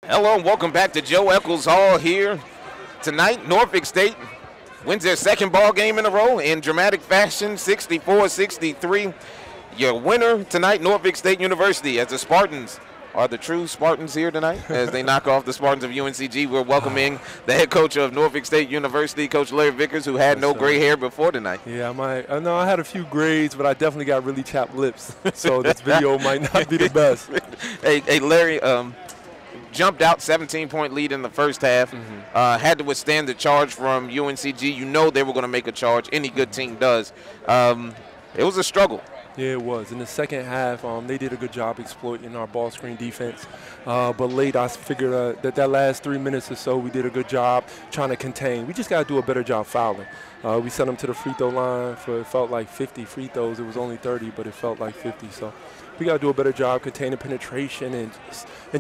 Hello and welcome back to Joe Eccles Hall here. Tonight, Norfolk State wins their second ball game in a row in dramatic fashion, 64-63. Your winner tonight, Norfolk State University, as the Spartans are the true Spartans here tonight as they knock off the Spartans of UNCG. We're welcoming the head coach of Norfolk State University, Coach Larry Vickers, who had no gray hair before tonight. Yeah, I know I had a few grades, but I definitely got really chapped lips, so this video might not be the best. Hey, Larry, jumped out 17-point lead in the first half, had to withstand the charge from UNCG. You know they were going to make a charge. Any good team does. It was a struggle. Yeah, it was. In the second half, they did a good job exploiting our ball screen defense. But late, I figured that last 3 minutes or so, we did a good job trying to contain. We just got to do a better job fouling. We sent them to the free throw line for, it felt like 50 free throws. It was only 30, but it felt like 50. So we got to do a better job containing penetration and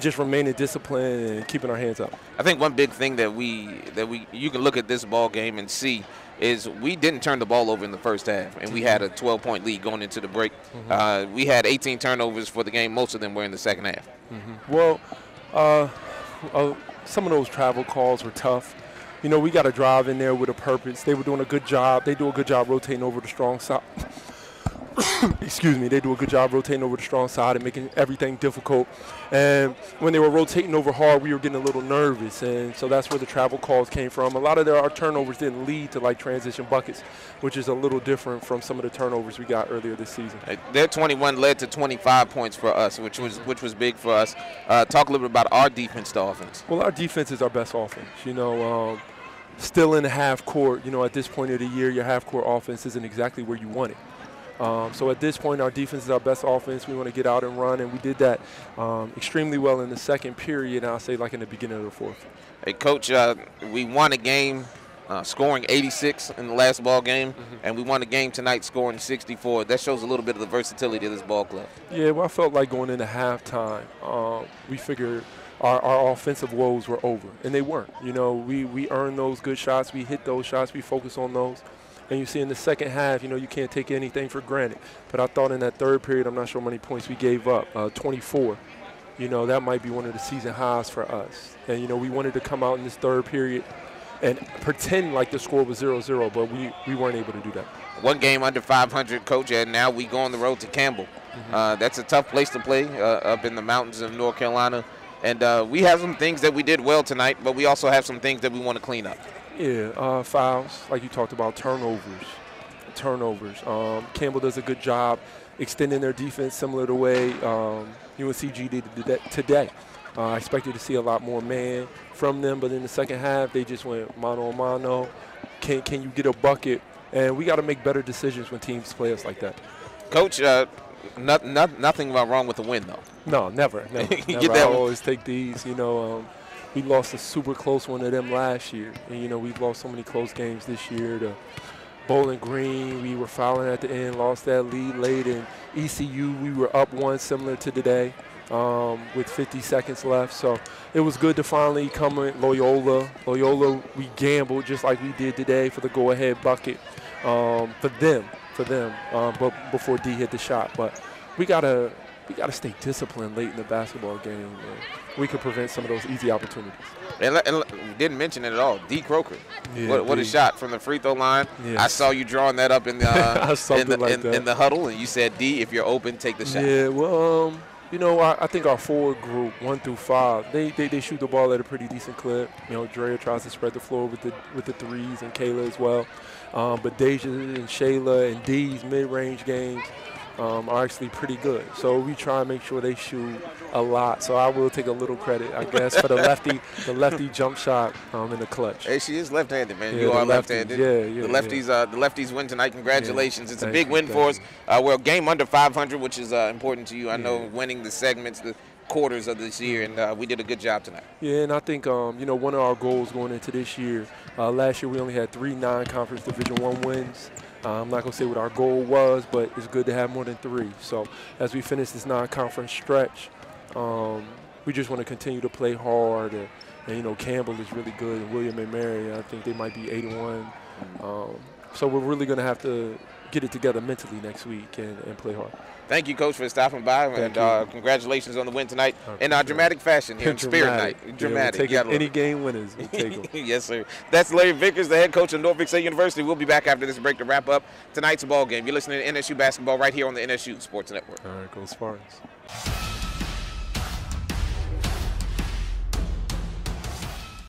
just remaining disciplined and keeping our hands up. I think one big thing that you can look at this ball game and see is we didn't turn the ball over in the first half, and we had a 12-point lead going into the break. We had 18 turnovers for the game. Most of them were in the second half. Well, some of those travel calls were tough. You know, we got to drive in there with a purpose. They were doing a good job. They do a good job rotating over the strong side. Excuse me, they do a good job rotating over the strong side and making everything difficult. And when they were rotating over hard, we were getting a little nervous, and so that's where the travel calls came from. A lot of our turnovers didn't lead to like transition buckets, which is a little different from some of the turnovers we got earlier this season. Their 21 led to 25 points for us, which was big for us. Talk a little bit about our defense to offense. Well, our defense is our best offense. You know, still in the half court, you know, at this point of the year, your half court offense isn't exactly where you want it. So at this point, our defense is our best offense. We want to get out and run, and we did that extremely well in the second period, and I'll say like in the beginning of the fourth. Hey, Coach, we won a game scoring 86 in the last ball game, and we won a game tonight scoring 64. That shows a little bit of the versatility of this ball club. Yeah, well, I felt like going into halftime, we figured our offensive woes were over, and they weren't. You know, we earned those good shots. We hit those shots. We focused on those. And you see in the second half, you know, you can't take anything for granted. But I thought in that third period, I'm not sure how many points we gave up, 24. You know, that might be one of the season highs for us. And, you know, we wanted to come out in this third period and pretend like the score was 0-0, but we weren't able to do that. One game under 500, Coach, and now we go on the road to Campbell. That's a tough place to play up in the mountains of North Carolina. And we have some things that we did well tonight, but we also have some things that we want to clean up. Yeah, fouls, like you talked about, turnovers. Campbell does a good job extending their defense similar to the way UNCG did today. I expected to see a lot more man from them, but in the second half, they just went mano-a-mano. Can you get a bucket? And we got to make better decisions when teams play us like that. Coach, nothing wrong with the win, though. No, never. Get that I one. always take these, you know. We lost a super close one to them last year. And, you know, we've lost so many close games this year. To Bowling Green, we were fouling at the end, lost that lead late. And ECU, we were up one similar to today with 50 seconds left. So it was good to finally come in. Loyola, we gambled just like we did today for the go-ahead bucket for them, but before D hit the shot. But we gotta stay disciplined late in the basketball game. Man. We could prevent some of those easy opportunities. And we didn't mention it at all. D. Croker. Yeah, what a shot from the free throw line. Yes. I saw you drawing that up in the in the huddle, and you said, D, if you're open, take the shot. Yeah, well, you know, I think our forward group, 1 through 5, they shoot the ball at a pretty decent clip. You know, Drea tries to spread the floor with the threes, and Kayla as well. But Deja and Shayla and D's mid-range games are actually pretty good. So we try and make sure they shoot a lot. So I will take a little credit, I guess, for the lefty jump shot in the clutch. Hey, she is left-handed, man. Yeah, you are left-handed. Yeah. The lefties win tonight. Congratulations. Yeah, it's a big win for us. We're a game under 500, which is important to you. I know winning the segments, the quarters of this year, and we did a good job tonight. Yeah, and I think, you know, one of our goals going into this year, last year we only had 3 non-conference Division I wins. I'm not going to say what our goal was, but it's good to have more than 3. So as we finish this non-conference stretch, we just want to continue to play hard. And, you know, Campbell is really good, and William and Mary, I think they might be 8-1. So we're really going to have to get it together mentally next week and play hard. Thank you, Coach, for stopping by, and congratulations on the win tonight in our dramatic fashion here in Spirit Night. Dramatic. We'll take any game winners. We'll take them. Yes, sir. That's Larry Vickers, the head coach of Norfolk State University. We'll be back after this break to wrap up tonight's ball game. You're listening to NSU basketball right here on the NSU Sports Network. All right, go Spartans.